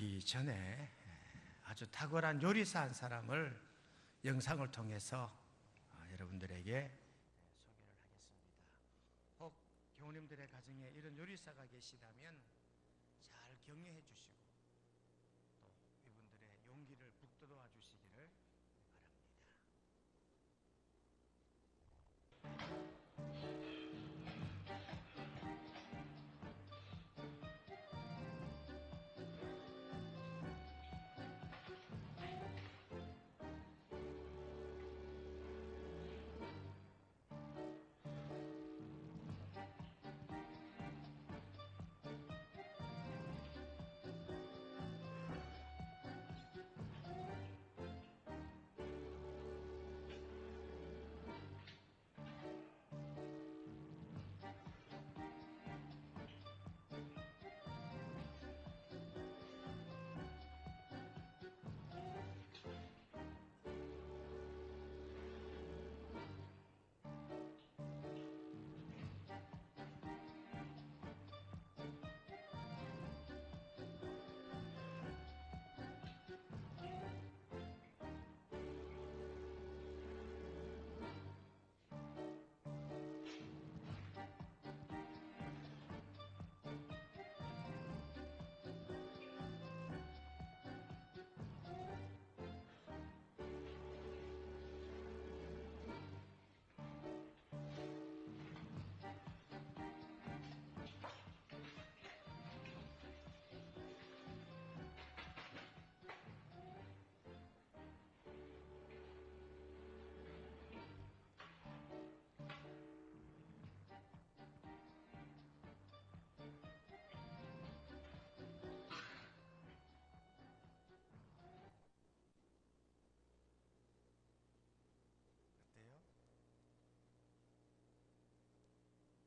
하기 전에 아주 탁월한 요리사 한 사람을 영상을 통해서 여러분들에게 소개를 하겠습니다. 혹 교우님들의 가정에 이런 요리사가 계시다면 잘 격려해 주시고 또 이분들의 용기를 북돋아 주시기를 바랍니다.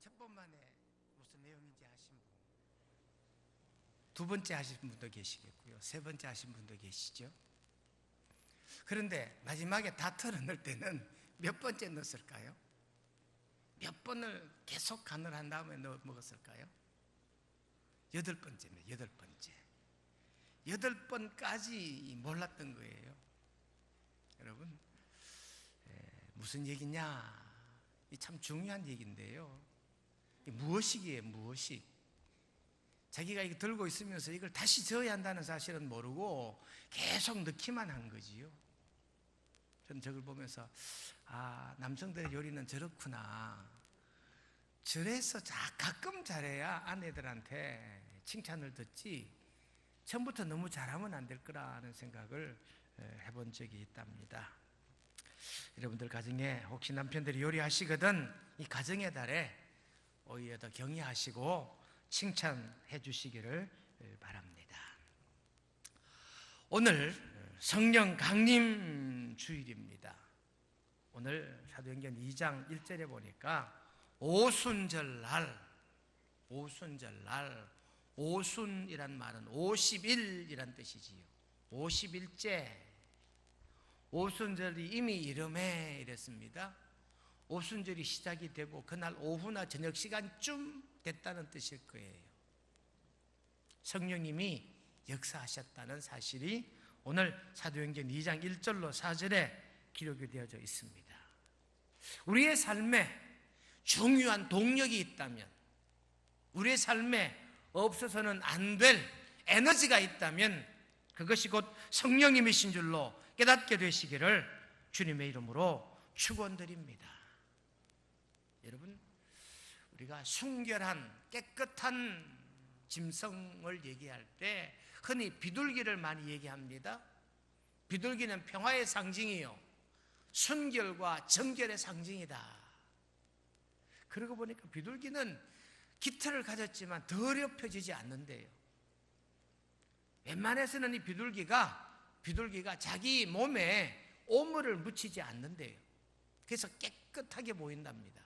첫 번만에 무슨 내용인지 아신 분? 두 번째 하신 분도 계시겠고요. 세 번째 하신 분도 계시죠. 그런데 마지막에 다 털어넣을 때는 몇 번째 넣었을까요? 몇 번을 계속 간을 한 다음에 먹었을까요? 8번째입니다. 8번째. 8번까지 몰랐던 거예요. 여러분, 무슨 얘기냐? 참 중요한 얘기인데요. 무엇이기에 무엇이? 자기가 이거 들고 있으면서 이걸 다시 저어야 한다는 사실은 모르고 계속 넣기만 한 거지요. 저는 저걸 보면서 남성들의 요리는 저렇구나. 저래서 가끔 잘해야 아내들한테 칭찬을 듣지 처음부터 너무 잘하면 안 될 거라는 생각을 해본 적이 있답니다. 여러분들 가정에 혹시 남편들이 요리하시거든 이 가정의 달에 오히려 더 경의하시고 칭찬해 주시기를 바랍니다. 오늘 성령 강림 주일입니다. 오늘 사도행전 2장 1절에 보니까 오순절날, 오순이란 말은 50일이란 뜻이지요. 50일째 오순절이 이미 이름에 이랬습니다. 오순절이 시작이 되고 그날 오후나 저녁 시간쯤 됐다는 뜻일 거예요. 성령님이 역사하셨다는 사실이 오늘 사도행전 2장 1절로 4절에 기록이 되어져 있습니다. 우리의 삶에 중요한 동력이 있다면, 우리의 삶에 없어서는 안 될 에너지가 있다면 그것이 곧 성령님이신 줄로 깨닫게 되시기를 주님의 이름으로 축원드립니다. 여러분, 우리가 순결한 깨끗한 짐승을 얘기할 때 흔히 비둘기를 많이 얘기합니다. 비둘기는 평화의 상징이요 순결과 정결의 상징이다. 그러고 보니까 비둘기는 깃털을 가졌지만 더럽혀지지 않는데요. 웬만해서는 이 비둘기가 자기 몸에 오물을 묻히지 않는데요. 그래서 깨끗하게 보인답니다.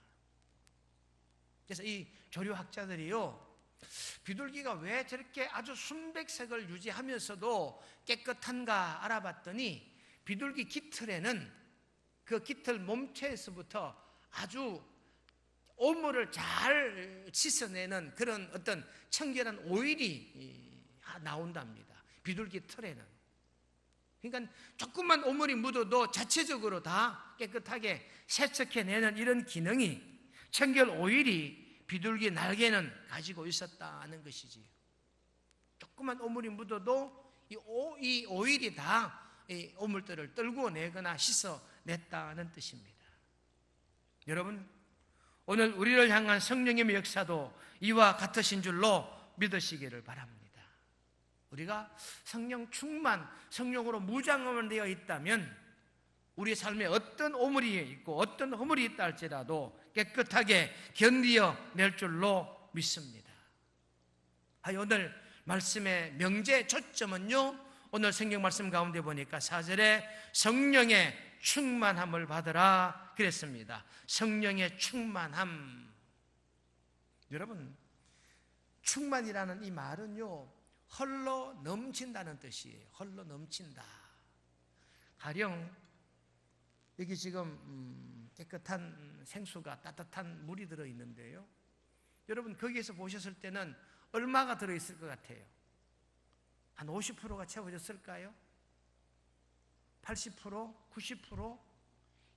그래서 이 조류학자들이요, 비둘기가 왜 저렇게 아주 순백색을 유지하면서도 깨끗한가 알아봤더니 비둘기 깃털에는 그 깃털 몸체에서부터 아주 오물을 잘 씻어내는 그런 어떤 청결한 오일이 나온답니다. 비둘기 털에는. 그러니까 조금만 오물이 묻어도 자체적으로 다 깨끗하게 세척해내는 이런 기능이 청결 오일이 비둘기 날개는 가지고 있었다는 것이지요. 조금만 오물이 묻어도 이 오일이 다 이 오물들을 떨구어내거나 씻어냈다는 뜻입니다. 여러분, 오늘 우리를 향한 성령님의 역사도 이와 같으신 줄로 믿으시기를 바랍니다. 우리가 성령 충만, 성령으로 무장하면 되어 있다면 우리 삶에 어떤 오물이 있고 어떤 허물이 있다 할지라도 깨끗하게 견디어 낼 줄로 믿습니다. 오늘 말씀의 명제 초점은요, 오늘 성경 말씀 가운데 보니까 4절에 성령의 충만함을 받으라 그랬습니다. 성령의 충만함. 여러분, 충만이라는 이 말은요, 헐러 넘친다는 뜻이에요. 헐러 넘친다. 가령 여기 지금 깨끗한 생수가 따뜻한 물이 들어있는데요, 여러분 거기에서 보셨을 때는 얼마가 들어있을 것 같아요? 한 50%가 채워졌을까요? 80%? 90%?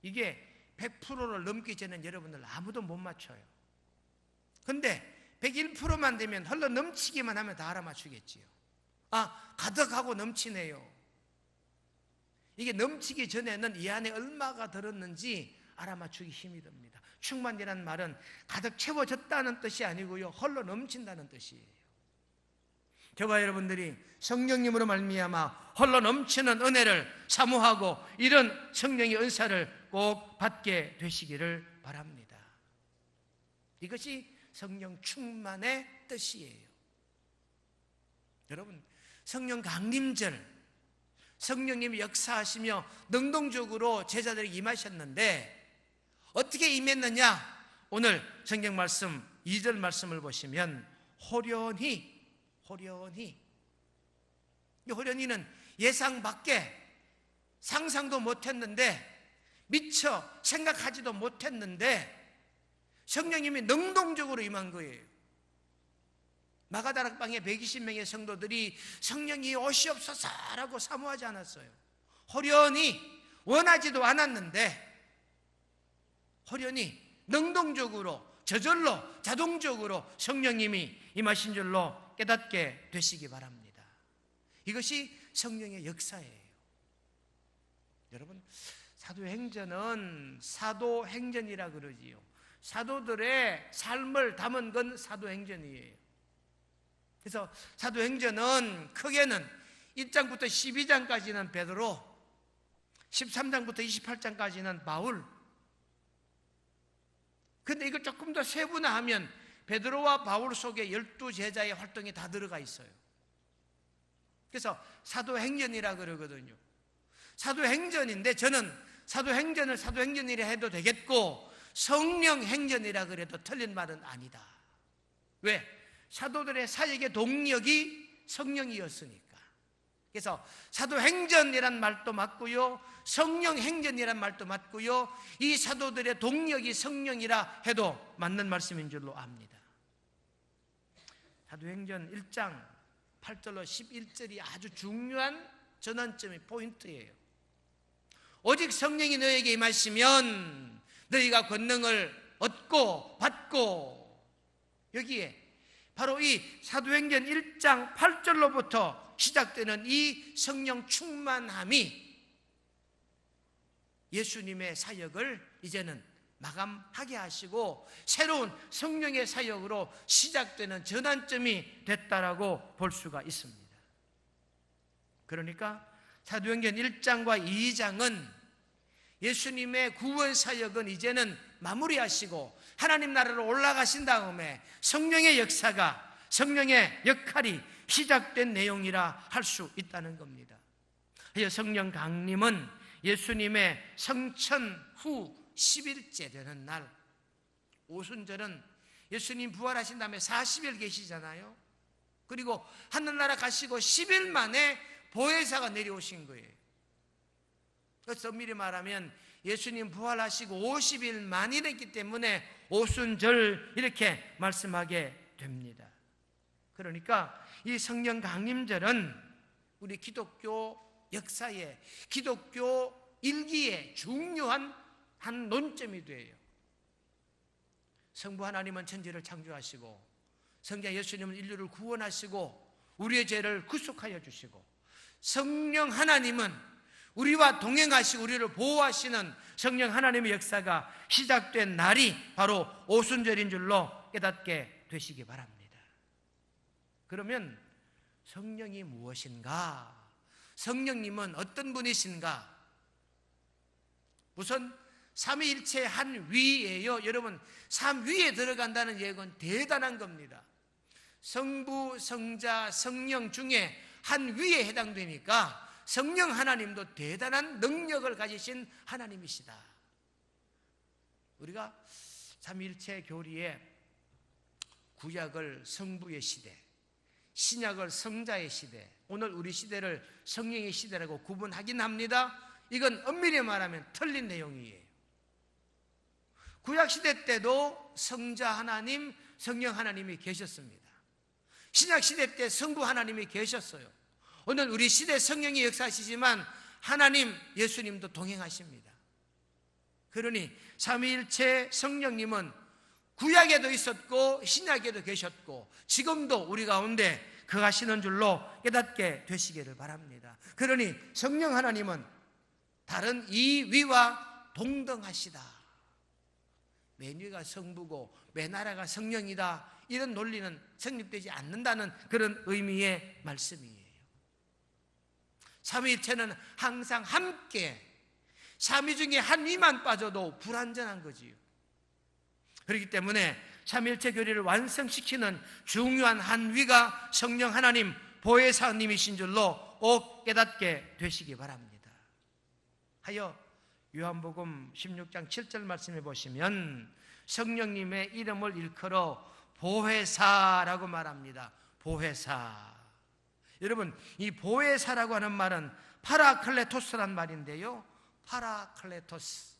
이게 100%를 넘기 전엔 여러분들 아무도 못 맞춰요. 근데 101%만 되면 흘러 넘치기만 하면 다 알아맞추겠지요. 가득하고 넘치네요. 이게 넘치기 전에는 이 안에 얼마가 들었는지 알아맞추기 힘이 듭니다. 충만이라는 말은 가득 채워졌다는 뜻이 아니고요, 흘러 넘친다는 뜻이에요. 저와 여러분들이 성령님으로 말미암아 흘러 넘치는 은혜를 사모하고 이런 성령의 은사를 꼭 받게 되시기를 바랍니다. 이것이 성령 충만의 뜻이에요. 여러분, 성령 강림절, 성령님이 역사하시며 능동적으로 제자들에게 임하셨는데 어떻게 임했느냐? 오늘 성경 말씀 2절 말씀을 보시면 호련히는 예상 밖에 상상도 못했는데 미처 생각하지도 못했는데 성령님이 능동적으로 임한 거예요. 마가다락방에 120명의 성도들이 성령이 오시옵소서라고 사모하지 않았어요. 호련히 원하지도 않았는데 호련히 능동적으로 저절로 자동적으로 성령님이 임하신 줄로 깨닫게 되시기 바랍니다. 이것이 성령의 역사예요. 여러분, 사도행전은 사도행전이라 그러지요. 사도들의 삶을 담은 건 사도행전이에요. 그래서 사도행전은 크게는 1장부터 12장까지는 베드로, 13장부터 28장까지는 바울. 근데 이걸 조금 더 세분화하면 베드로와 바울 속에 12제자의 활동이 다 들어가 있어요. 그래서 사도행전이라 그러거든요. 사도행전인데 저는 사도행전을 사도행전이라 해도 되겠고 성령행전이라 그래도 틀린 말은 아니다. 왜? 사도들의 사역의 동력이 성령이었으니까. 그래서 사도행전이란 말도 맞고요, 성령행전이란 말도 맞고요, 이 사도들의 동력이 성령이라 해도 맞는 말씀인 줄로 압니다. 사도행전 1장 8절로 11절이 아주 중요한 전환점의 포인트예요. 오직 성령이 너에게 임하시면 너희가 권능을 얻고 받고, 여기에 바로 이 사도행전 1장 8절로부터 시작되는 이 성령 충만함이 예수님의 사역을 이제는 마감하게 하시고 새로운 성령의 사역으로 시작되는 전환점이 됐다라고 볼 수가 있습니다. 그러니까 사도행전 1장과 2장은 예수님의 구원 사역은 이제는 마무리하시고 하나님 나라로 올라가신 다음에 성령의 역사가, 성령의 역할이 시작된 내용이라 할 수 있다는 겁니다. 성령 강림은 예수님의 성천 후 10일째 되는 날, 오순절은 예수님 부활하신 다음에 40일 계시잖아요. 그리고 하늘나라 가시고 10일 만에 보혜사가 내려오신 거예요. 그래서 엄밀히 말하면 예수님 부활하시고 50일 만이 됐기 때문에 오순절 이렇게 말씀하게 됩니다. 그러니까 이 성령 강림절은 우리 기독교 역사에, 기독교 일기에 중요한 한 논점이 돼요. 성부 하나님은 천지를 창조하시고 성자 예수님은 인류를 구원하시고 우리의 죄를 구속하여 주시고 성령 하나님은 우리와 동행하시고 우리를 보호하시는 성령 하나님의 역사가 시작된 날이 바로 오순절인 줄로 깨닫게 되시기 바랍니다. 그러면 성령이 무엇인가? 성령님은 어떤 분이신가? 우선 삼위일체 한 위예요. 여러분, 삼위에 들어간다는 얘기는 대단한 겁니다. 성부, 성자, 성령 중에 한 위에 해당되니까 성령 하나님도 대단한 능력을 가지신 하나님이시다. 우리가 삼위일체 교리에 구약을 성부의 시대, 신약을 성자의 시대, 오늘 우리 시대를 성령의 시대라고 구분하긴 합니다. 이건 엄밀히 말하면 틀린 내용이에요. 구약시대 때도 성자 하나님, 성령 하나님이 계셨습니다. 신약시대 때 성부 하나님이 계셨어요. 오늘 우리 시대 성령이 역사하시지만 하나님, 예수님도 동행하십니다. 그러니 삼위일체 성령님은 구약에도 있었고 신약에도 계셨고 지금도 우리 가운데 거하시는 줄로 깨닫게 되시기를 바랍니다. 그러니 성령 하나님은 다른 이 위와 동등하시다. 맨 위가 성부고 맨 아래가 성령이다, 이런 논리는 성립되지 않는다는 그런 의미의 말씀이에요. 삼위일체는 항상 함께, 삼위 중에 한 위만 빠져도 불완전한 거지요. 그렇기 때문에 삼위일체 교리를 완성시키는 중요한 한 위가 성령 하나님, 보혜사님이신 줄로 꼭 깨닫게 되시기 바랍니다. 하여 요한복음 16장 7절 말씀해 보시면 성령님의 이름을 일컬어 보혜사라고 말합니다. 보혜사. 여러분, 이 보혜사라고 하는 말은 파라클레토스란 말인데요, 파라클레토스,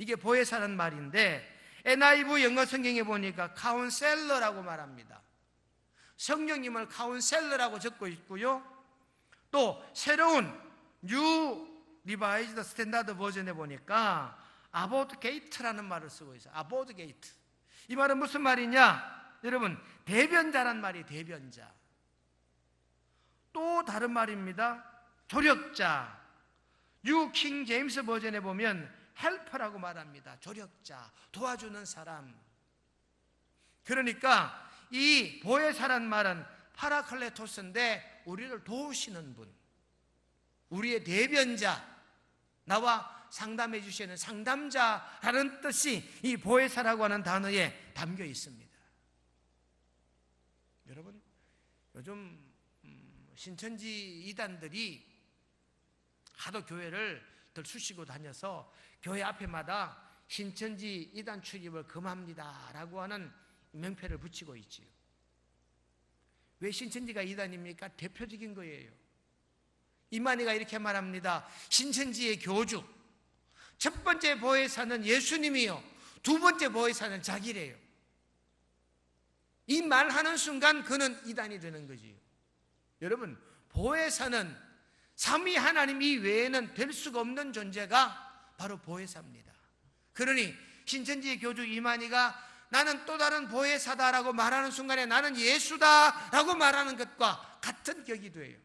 이게 보혜사란 말인데 NIV 영어 성경에 보니까 카운셀러라고 말합니다. 성령님을 카운셀러라고 적고 있고요, 또 새로운 뉴 리바이즈드 스탠다드 버전에 보니까 아보드게이트라는 말을 쓰고 있어요. 아보드게이트. 이 말은 무슨 말이냐? 여러분, 대변자란 말이 대변자. 또 다른 말입니다. 조력자. 뉴 킹 제임스 버전에 보면 헬퍼라고 말합니다. 조력자, 도와주는 사람. 그러니까 이 보혜사란 말은 파라클레토스인데 우리를 도우시는 분, 우리의 대변자, 나와 상담해 주시는 상담자라는 뜻이 이 보혜사라고 하는 단어에 담겨 있습니다. 여러분, 요즘 신천지 이단들이 하도 교회를 들쑤시고 다녀서 교회 앞에마다 신천지 이단 출입을 금합니다 라고 하는 명패를 붙이고 있지요. 왜 신천지가 이단입니까? 대표적인 거예요. 이만희가 이렇게 말합니다. 신천지의 교주, 첫 번째 보혜사는 예수님이요, 두 번째 보혜사는 자기래요. 이 말하는 순간 그는 이단이 되는 거지요. 여러분, 보혜사는 삼위 하나님 이외에는 될 수가 없는 존재가 바로 보혜사입니다. 그러니 신천지의 교주 이만희가 나는 또 다른 보혜사다라고 말하는 순간에 나는 예수다라고 말하는 것과 같은 격이 돼요.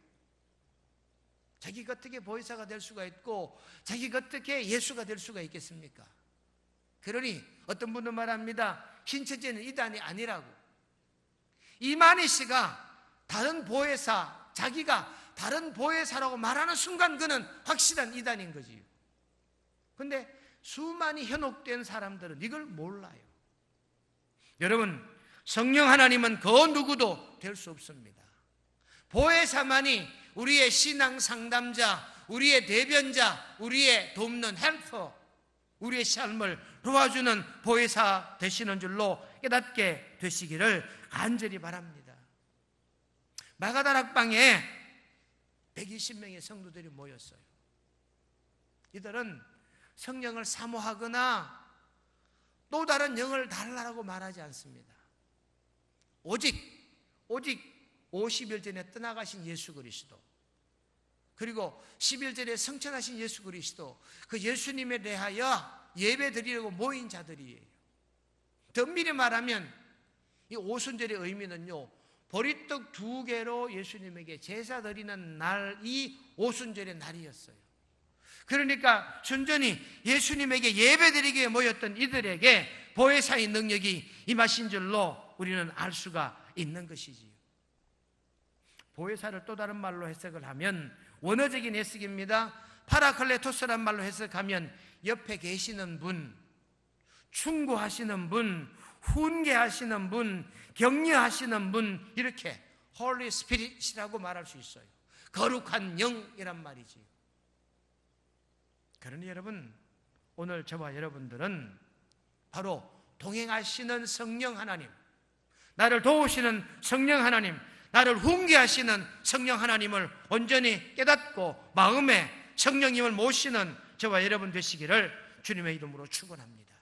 자기가 어떻게 보혜사가 될 수가 있고 자기가 어떻게 예수가 될 수가 있겠습니까? 그러니 어떤 분은 말합니다. 신천지는 이단이 아니라고. 이만희 씨가 다른 보혜사, 자기가 다른 보혜사라고 말하는 순간 그는 확실한 이단인 거지요. 그런데 수많이 현혹된 사람들은 이걸 몰라요. 여러분, 성령 하나님은 그 누구도 될 수 없습니다. 보혜사만이 우리의 신앙 상담자, 우리의 대변자, 우리의 돕는 헬퍼, 우리의 삶을 도와주는 보혜사 되시는 줄로 깨닫게 되시기를 간절히 바랍니다. 마가다락방에 120명의 성도들이 모였어요. 이들은 성령을 사모하거나 또 다른 영을 달라고 말하지 않습니다. 오직 50일 전에 떠나가신 예수 그리스도, 그리고 11절에 성천하신 예수 그리스도, 그 예수님에 대하여 예배 드리려고 모인 자들이에요. 더 엄밀히 말하면 이 오순절의 의미는요, 보리떡 2개로 예수님에게 제사 드리는 날이 오순절의 날이었어요. 그러니까 순전히 예수님에게 예배드리기 위해 모였던 이들에게 보혜사의 능력이 임하신 줄로 우리는 알 수가 있는 것이지요. 보혜사를 또 다른 말로 해석을 하면, 원어적인 해석입니다. 파라클레토스란 말로 해석하면 옆에 계시는 분, 충고하시는 분, 훈계하시는 분, 격려하시는 분, 이렇게 홀리 스피릿이라고 말할 수 있어요. 거룩한 영이란 말이지요. 그러니 여러분, 오늘 저와 여러분들은 바로 동행하시는 성령 하나님, 나를 도우시는 성령 하나님, 나를 훈계하시는 성령 하나님을 온전히 깨닫고 마음에 성령님을 모시는 저와 여러분 되시기를 주님의 이름으로 축원합니다.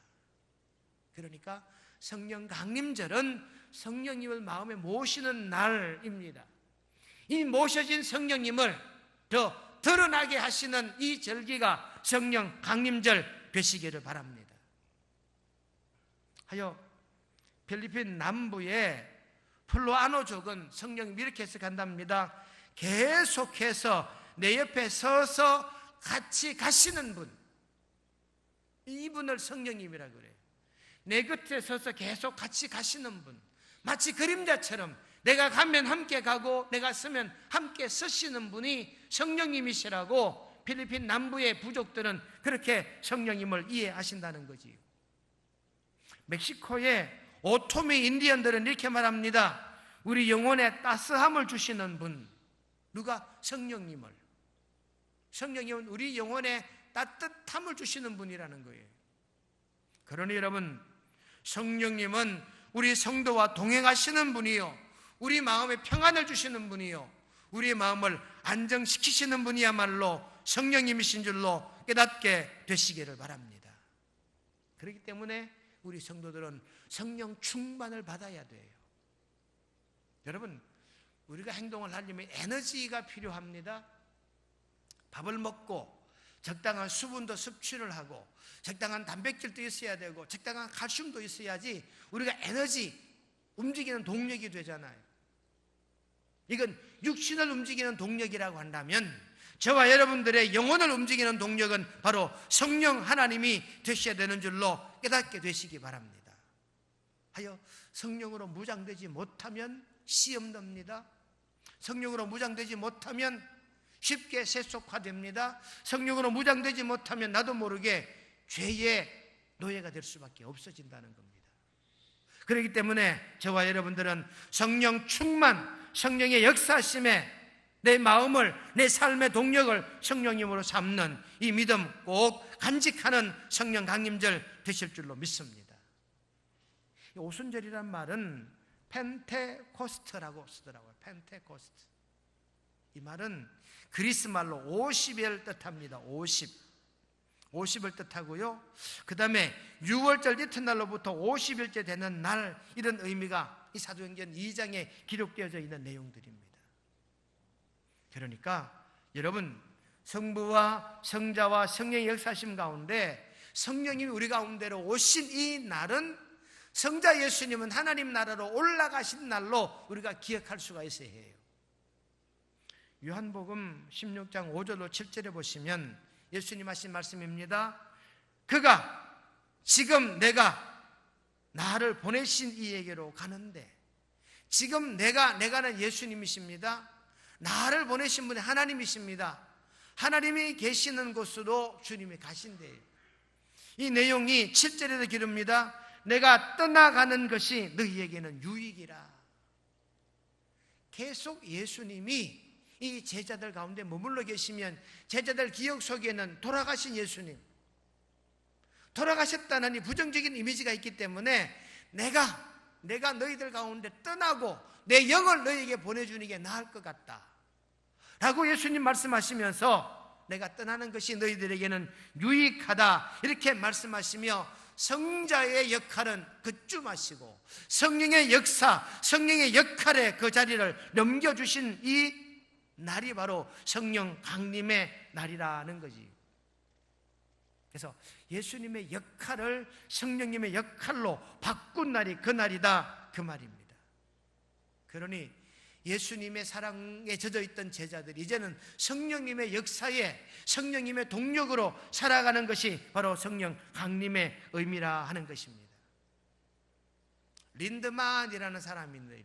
그러니까 성령 강림절은 성령님을 마음에 모시는 날입니다. 이 모셔진 성령님을 더 드러나게 하시는 이 절기가 성령 강림절 되시기를 바랍니다. 하여 필리핀 남부의 플로아노족은 성령님이 이렇게 해석한답니다. 계속해서 내 옆에 서서 같이 가시는 분, 이분을 성령님이라고 그래요. 내 곁에 서서 계속 같이 가시는 분, 마치 그림자처럼 내가 가면 함께 가고 내가 서면 함께 서시는 분이 성령님이시라고 필리핀 남부의 부족들은 그렇게 성령님을 이해하신다는 거지요. 멕시코의 오토미 인디언들은 이렇게 말합니다. 우리 영혼에 따스함을 주시는 분, 누가? 성령님을. 성령님은 우리 영혼에 따뜻함을 주시는 분이라는 거예요. 그러니 여러분, 성령님은 우리 성도와 동행하시는 분이요, 우리 마음에 평안을 주시는 분이요, 우리의 마음을 안정시키시는 분이야말로 성령님이신 줄로 깨닫게 되시기를 바랍니다. 그렇기 때문에 우리 성도들은 성령 충만을 받아야 돼요. 여러분, 우리가 행동을 하려면 에너지가 필요합니다. 밥을 먹고 적당한 수분도 섭취를 하고 적당한 단백질도 있어야 되고 적당한 칼슘도 있어야지 우리가 에너지, 움직이는 동력이 되잖아요. 이건 육신을 움직이는 동력이라고 한다면 저와 여러분들의 영혼을 움직이는 동력은 바로 성령 하나님이 되셔야 되는 줄로 깨닫게 되시기 바랍니다. 하여 성령으로 무장되지 못하면 시험 납니다. 성령으로 무장되지 못하면 쉽게 세속화됩니다. 성령으로 무장되지 못하면 나도 모르게 죄의 노예가 될 수밖에 없어진다는 겁니다. 그렇기 때문에 저와 여러분들은 성령 충만, 성령의 역사심에 내 마음을, 내 삶의 동력을 성령님으로 삼는 이 믿음 꼭 간직하는 성령 강림절 되실 줄로 믿습니다. 오순절이란 말은 펜테코스트라고 쓰더라고요. 펜테코스트. 이 말은 그리스 말로 50을 뜻합니다. 50을 뜻하고요. 그 다음에 6월절 이튿날로부터 50일째 되는 날, 이런 의미가 이 사도행전 2장에 기록되어져 있는 내용들입니다. 그러니까 여러분, 성부와 성자와 성령의 역사심 가운데 성령님이 우리 가운데로 오신 이 날은 성자 예수님은 하나님 나라로 올라가신 날로 우리가 기억할 수가 있어야 해요. 요한복음 16장 5절로 7절에 보시면 예수님 하신 말씀입니다. 그가 지금 내가 나를 보내신 이에게로 가는데, 지금 내가는 예수님이십니다. 나를 보내신 분이 하나님이십니다. 하나님이 계시는 곳으로 주님이 가신대요. 이 내용이 7절에도 기릅니다. 내가 떠나가는 것이 너희에게는 유익이라. 계속 예수님이 이 제자들 가운데 머물러 계시면 제자들 기억 속에는 돌아가신 예수님, 돌아가셨다는 이 부정적인 이미지가 있기 때문에 내가 너희들 가운데 떠나고 내 영을 너희에게 보내주는 게 나을 것 같다 라고 예수님 말씀하시면서 내가 떠나는 것이 너희들에게는 유익하다 이렇게 말씀하시며 성자의 역할은 그쯤하시고 성령의 역사, 성령의 역할에 그 자리를 넘겨주신 이 날이 바로 성령 강림의 날이라는 거지. 그래서 예수님의 역할을 성령님의 역할로 바꾼 날이 그 날이다, 그 말입니다. 그러니 예수님의 사랑에 젖어있던 제자들이 이제는 성령님의 역사에 성령님의 동력으로 살아가는 것이 바로 성령 강림의 의미라 하는 것입니다. 린드만이라는 사람이 있는데,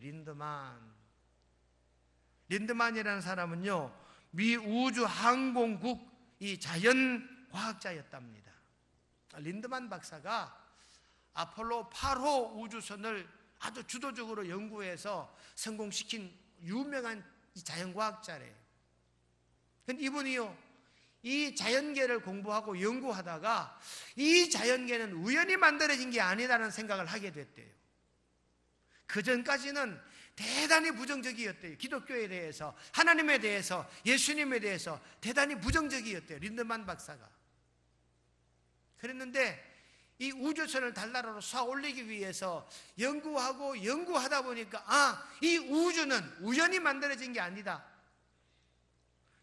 린드만이라는 사람은요, 미 우주항공국 이 자연과학자였답니다. 린드만 박사가 아폴로 8호 우주선을 아주 주도적으로 연구해서 성공시킨 유명한 자연과학자래요. 근데 이분이요, 이 자연계를 공부하고 연구하다가 이 자연계는 우연히 만들어진 게 아니라는 생각을 하게 됐대요. 그 전까지는 대단히 부정적이었대요. 기독교에 대해서, 하나님에 대해서, 예수님에 대해서 대단히 부정적이었대요, 린드만 박사가. 그랬는데 이 우주선을 달나라로 쏴 올리기 위해서 연구하다 보니까 이 우주는 우연히 만들어진 게 아니다.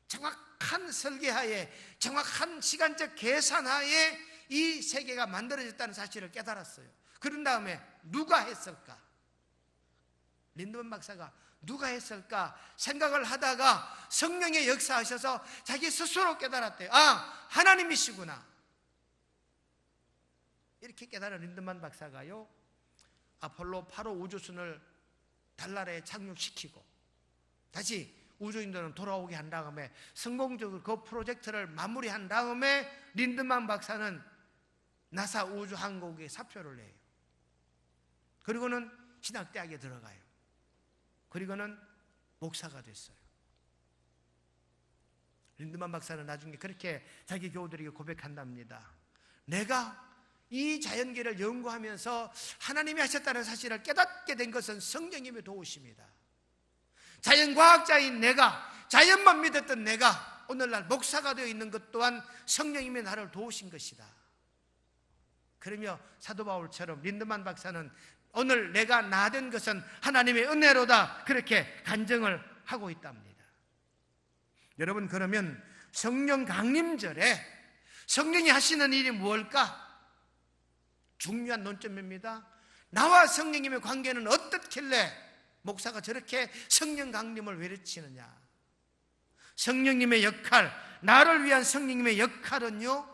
정확한 설계하에, 정확한 시간적 계산하에 이 세계가 만들어졌다는 사실을 깨달았어요. 그런 다음에 누가 했을까? 린드만 박사가 누가 했을까 생각을 하다가 성령의 역사하셔서 자기 스스로 깨달았대요. 하나님이시구나. 이렇게 깨달은 린드만 박사가요, 아폴로 8호 우주선을 달나라에 착륙시키고 다시 우주인들은 돌아오게 한 다음에 성공적으로 그 프로젝트를 마무리한 다음에 린드만 박사는 나사 우주항공국에 사표를 내요. 그리고는 신학대학에 들어가요. 그리고는 목사가 됐어요. 린드만 박사는 나중에 그렇게 자기 교우들에게 고백한답니다. 내가 이 자연계를 연구하면서 하나님이 하셨다는 사실을 깨닫게 된 것은 성령님의 도우심이다. 자연과학자인 내가, 자연만 믿었던 내가 오늘날 목사가 되어 있는 것 또한 성령님이 나를 도우신 것이다. 그러며 사도 바울처럼 린드만 박사는 오늘 내가 나 된 것은 하나님의 은혜로다, 그렇게 간증을 하고 있답니다. 여러분, 그러면 성령 강림절에 성령이 하시는 일이 무엇일까? 중요한 논점입니다. 나와 성령님의 관계는 어떻길래 목사가 저렇게 성령 강림을 외치느냐? 성령님의 역할, 나를 위한 성령님의 역할은요,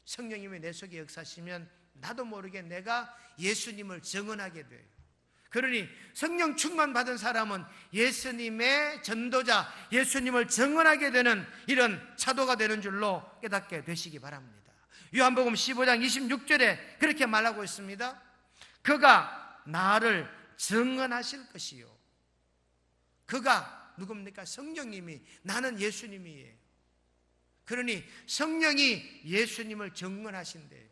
성령님이 내 속에 역사하시면 나도 모르게 내가 예수님을 증언하게 돼요. 그러니 성령 충만 받은 사람은 예수님의 전도자, 예수님을 증언하게 되는 이런 사도가 되는 줄로 깨닫게 되시기 바랍니다. 요한복음 15장 26절에 그렇게 말하고 있습니다. 그가 나를 증언하실 것이요. 그가 누굽니까? 성령님이, 나는 예수님이에요. 그러니 성령이 예수님을 증언하신대요.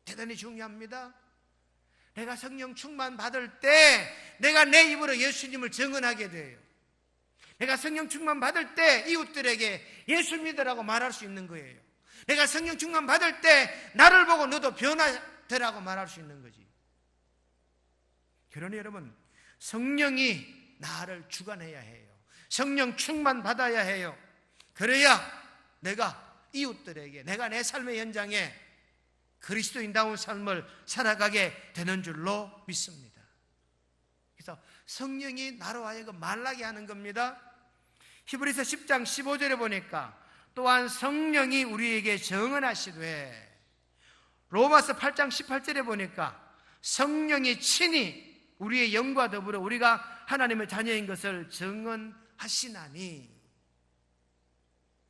대단히 중요합니다. 내가 성령 충만 받을 때 내가 내 입으로 예수님을 증언하게 돼요. 내가 성령 충만 받을 때 이웃들에게 예수 믿으라고 말할 수 있는 거예요. 내가 성령 충만 받을 때 나를 보고 너도 변화되라고 말할 수 있는 거지. 그러니 여러분, 성령이 나를 주관해야 해요. 성령 충만 받아야 해요. 그래야 내가 이웃들에게, 내가 내 삶의 현장에 그리스도인다운 삶을 살아가게 되는 줄로 믿습니다. 그래서 성령이 나로 하여금 말하게 하는 겁니다. 히브리서 10장 15절에 보니까 또한 성령이 우리에게 증언하시되, 로마서 8장 18절에 보니까 성령이 친히 우리의 영과 더불어 우리가 하나님의 자녀인 것을 증언하시나니.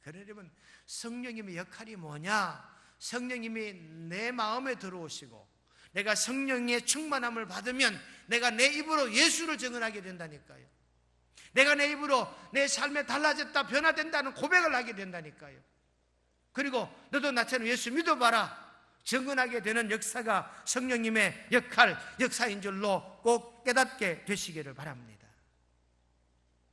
그러나 여러분, 성령님의 역할이 뭐냐? 성령님이 내 마음에 들어오시고 내가 성령의 충만함을 받으면 내가 내 입으로 예수를 증언하게 된다니까요. 내가 내 입으로 내 삶에 달라졌다, 변화된다는 고백을 하게 된다니까요. 그리고 너도 나처럼 예수 믿어봐라, 증언하게 되는 역사가 성령님의 역사인 줄로 꼭 깨닫게 되시기를 바랍니다.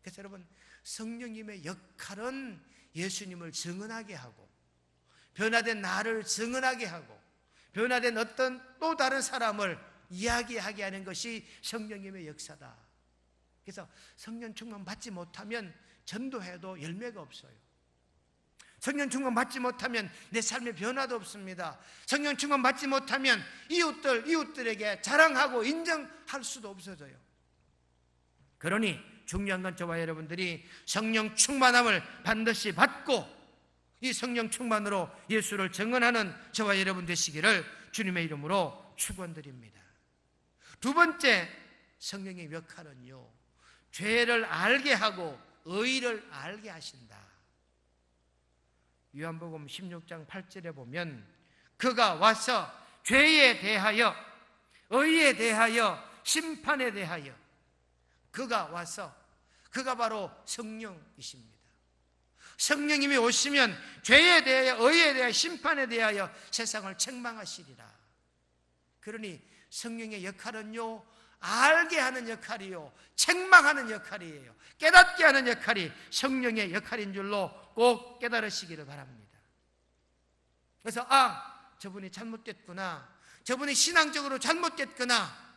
그래서 여러분, 성령님의 역할은 예수님을 증언하게 하고, 변화된 나를 증언하게 하고, 변화된 어떤 또 다른 사람을 이야기하게 하는 것이 성령님의 역사다. 그래서 성령 충만 받지 못하면 전도해도 열매가 없어요. 성령 충만 받지 못하면 내 삶의 변화도 없습니다. 성령 충만 받지 못하면 이웃들에게 자랑하고 인정할 수도 없어져요. 그러니 중요한 건 저와 여러분들이 성령 충만함을 반드시 받고 이 성령 충만으로 예수를 증언하는 저와 여러분 되시기를 주님의 이름으로 축원드립니다. 두 번째 성령의 역할은요, 죄를 알게 하고 의를 알게 하신다. 요한복음 16장 8절에 보면 그가 와서 죄에 대하여 의에 대하여 심판에 대하여 그가 와서 그가 바로 성령이십니다. 성령님이 오시면 죄에 대하여 의에 대하여 심판에 대하여 세상을 책망하시리라. 그러니 성령의 역할은요, 알게 하는 역할이요, 책망하는 역할이에요. 깨닫게 하는 역할이 성령의 역할인 줄로 꼭 깨달으시기를 바랍니다. 그래서 저분이 잘못됐구나, 저분이 신앙적으로 잘못됐구나,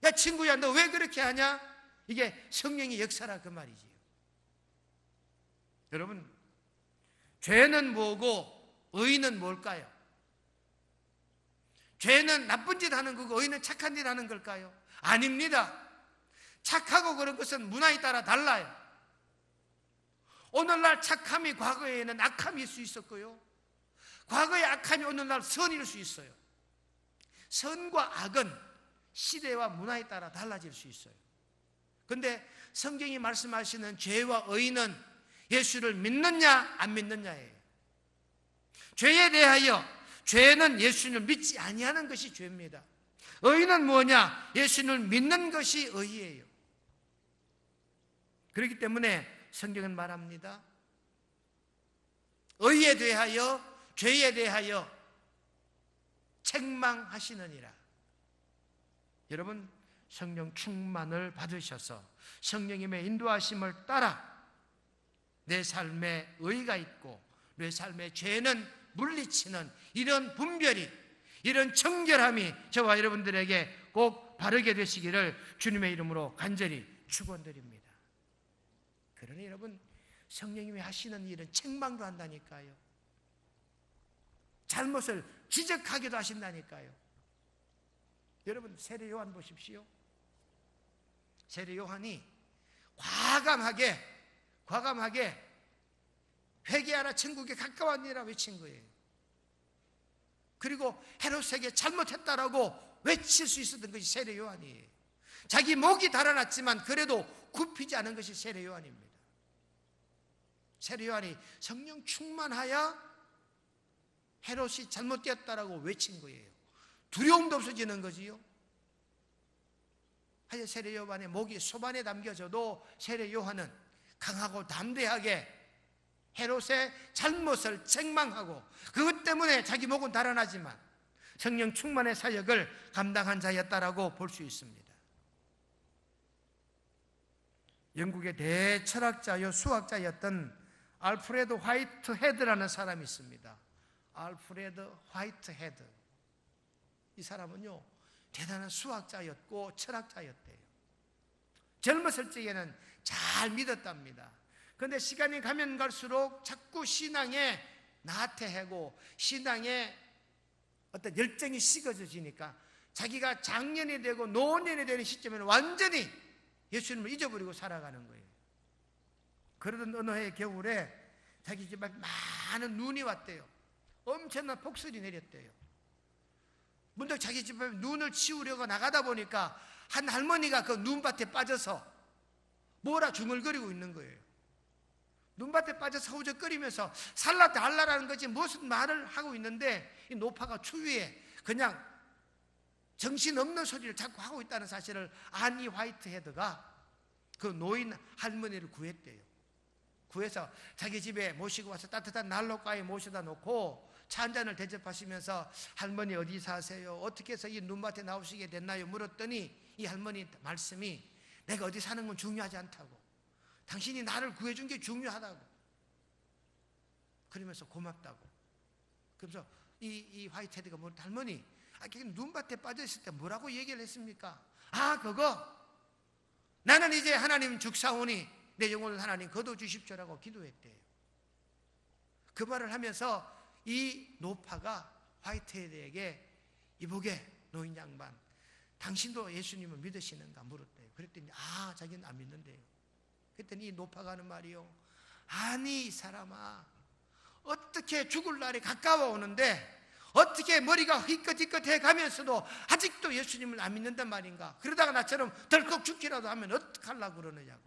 야 친구야 너 왜 그렇게 하냐, 이게 성령의 역사라 그 말이지요. 여러분, 죄는 뭐고 의는 뭘까요? 죄는 나쁜 짓 하는 거고 의는 착한 짓 하는 걸까요? 아닙니다. 착하고 그런 것은 문화에 따라 달라요. 오늘날 착함이 과거에는 악함일 수 있었고요, 과거의 악함이 오늘날 선일 수 있어요. 선과 악은 시대와 문화에 따라 달라질 수 있어요. 그런데 성경이 말씀하시는 죄와 의는 예수를 믿느냐 안 믿느냐예요. 죄에 대하여 죄는 예수님을 믿지 아니하는 것이 죄입니다. 의는 뭐냐? 예수님을 믿는 것이 의예요. 그렇기 때문에 성경은 말합니다. 의에 대하여 죄에 대하여 책망하시느니라. 여러분, 성령 충만을 받으셔서 성령님의 인도하심을 따라 내 삶에 의가 있고 내 삶의 죄는 물리치는 이런 분별이, 이런 청결함이 저와 여러분들에게 꼭 바르게 되시기를 주님의 이름으로 간절히 축원드립니다. 그러니 여러분, 성령님이 하시는 일은 책망도 한다니까요. 잘못을 지적하기도 하신다니까요. 여러분, 세례 요한 보십시오. 세례 요한이 과감하게 회개하라, 천국에 가까웠니라 외친 거예요. 그리고 헤롯에게 잘못했다라고 외칠 수 있었던 것이 세례 요한이에요. 자기 목이 달아났지만 그래도 굽히지 않은 것이 세례 요한입니다. 세례 요한이 성령 충만하여 헤롯이 잘못되었다라고 외친 거예요. 두려움도 없어지는 거지요. 하여 세례 요한의 목이 소반에 담겨져도 세례 요한은 강하고 담대하게 헤롯의 잘못을 책망하고 그것 때문에 자기 목은 달아나지만 성령 충만의 사역을 감당한 자였다라고 볼 수 있습니다. 영국의 대철학자요 수학자였던 알프레드 화이트헤드라는 사람이 있습니다. 알프레드 화이트헤드, 이 사람은요 대단한 수학자였고 철학자였대요. 젊었을 적에는 잘 믿었답니다. 그런데 시간이 가면 갈수록 자꾸 신앙에 나태하고 신앙에 어떤 열정이 식어지니까 자기가 장년이 되고 노년이 되는 시점에는 완전히 예수님을 잊어버리고 살아가는 거예요. 그러던 어느 해의 겨울에 자기 집에 많은 눈이 왔대요. 엄청난 폭설이 내렸대요. 문득 자기 집에 눈을 치우려고 나가다 보니까 한 할머니가 그 눈밭에 빠져서 뭐라 중얼거리고 있는 거예요. 눈밭에 빠져서 허우적거리면서 살라 달라라는 거지 무슨 말을 하고 있는데 이 노파가 추위에 그냥 정신없는 소리를 자꾸 하고 있다는 사실을 안 이 화이트헤드가 그 노인 할머니를 구했대요. 구해서 자기 집에 모시고 와서 따뜻한 난로가에 모셔다 놓고 차 한 잔을 대접하시면서 할머니 어디 사세요? 어떻게 해서 이 눈밭에 나오시게 됐나요? 물었더니 이 할머니 말씀이 내가 어디 사는 건 중요하지 않다고, 당신이 나를 구해준 게 중요하다고, 그러면서 고맙다고. 그래서 이 화이트헤드가 뭐 할머니 눈밭에 빠져있을 때 뭐라고 얘기를 했습니까? 그거 나는 이제 하나님 죽사오니 내 영혼을 하나님 거둬주십시오라고 기도했대요. 그 말을 하면서 이 노파가 화이트헤드에게 이보게 노인 양반, 당신도 예수님을 믿으시는가 물었대요. 그랬더니 자기는 안 믿는데요. 그랬더니 이 노파가 하는 말이요, 아니 이 사람아, 어떻게 죽을 날이 가까워 오는데 어떻게 머리가 희끗희끗해 가면서도 아직도 예수님을 안 믿는단 말인가? 그러다가 나처럼 덜컥 죽기라도 하면 어떡하려고 그러느냐고.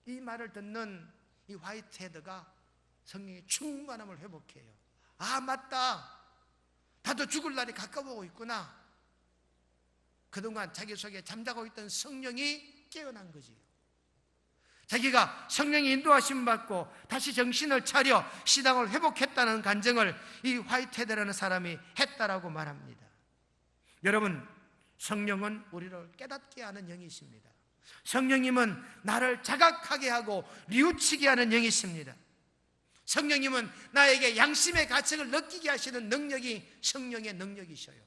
이 말을 듣는 이 화이트헤드가 성령의 충만함을 회복해요. 맞다, 나도 죽을 날이 가까워오고 있구나. 그동안 자기 속에 잠자고 있던 성령이 깨어난 거지요. 자기가 성령의 인도하심 받고 다시 정신을 차려 신앙을 회복했다는 간증을 이 화이트헤드라는 사람이 했다라고 말합니다. 여러분, 성령은 우리를 깨닫게 하는 영이십니다. 성령님은 나를 자각하게 하고 뉘우치게 하는 영이십니다. 성령님은 나에게 양심의 가책을 느끼게 하시는 능력이 성령의 능력이셔요.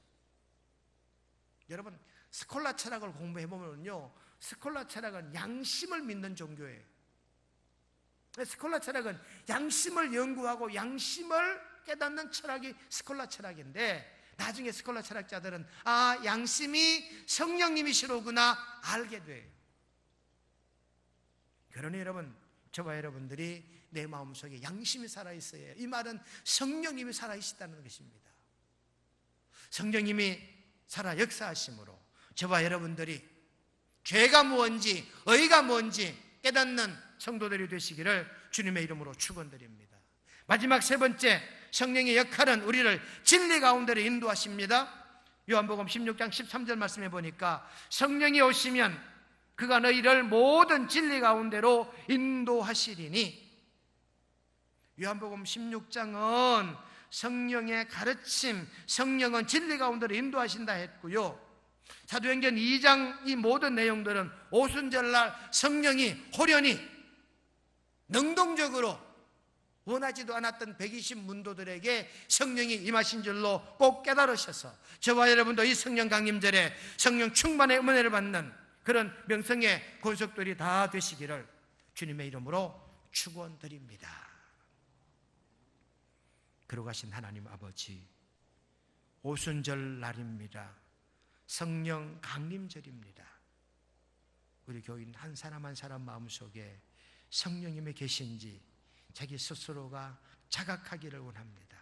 여러분, 스콜라 철학을 공부해보면요, 스콜라 철학은 양심을 믿는 종교예요. 스콜라 철학은 양심을 연구하고 양심을 깨닫는 철학이 스콜라 철학인데, 나중에 스콜라 철학자들은 양심이 성령님이시로구나 알게 돼요. 그러니 여러분, 저와 여러분들이 내 마음속에 양심이 살아있어야 해요. 이 말은 성령님이 살아있다는 것입니다. 성령님이 살아 역사하심으로 저와 여러분들이 죄가 무엇인지 의가 뭔지 깨닫는 성도들이 되시기를 주님의 이름으로 축원드립니다. 마지막 세 번째, 성령의 역할은 우리를 진리 가운데로 인도하십니다. 요한복음 16장 13절 말씀해 보니까 성령이 오시면 그가 너희를 모든 진리 가운데로 인도하시리니, 요한복음 16장은 성령의 가르침, 성령은 진리 가운데로 인도하신다 했고요, 사도행전 2장 이 모든 내용들은 오순절날 성령이 호련히 능동적으로 원하지도 않았던 120 문도들에게 성령이 임하신 줄로 꼭 깨달으셔서 저와 여러분도 이 성령 강림절에 성령 충만의 은혜를 받는 그런 명성의 권속들이 다 되시기를 주님의 이름으로 축원드립니다. 거룩하신 하나님 아버지, 오순절 날입니다. 성령 강림절입니다. 우리 교인 한 사람 한 사람 마음속에 성령님이 계신지 자기 스스로가 자각하기를 원합니다.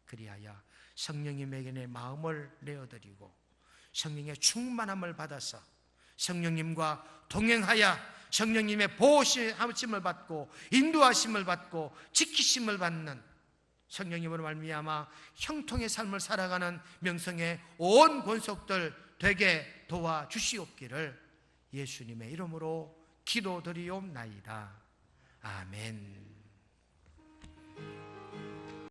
그리하여 성령님에게 내 마음을 내어드리고 성령의 충만함을 받아서 성령님과 동행하여 성령님의 보호하심을 받고 인도하심을 받고 지키심을 받는 성령님으로 말미암아 형통의 삶을 살아가는 명성의 온 권속들 되게 도와주시옵기를 예수님의 이름으로 기도드리옵나이다. 아멘.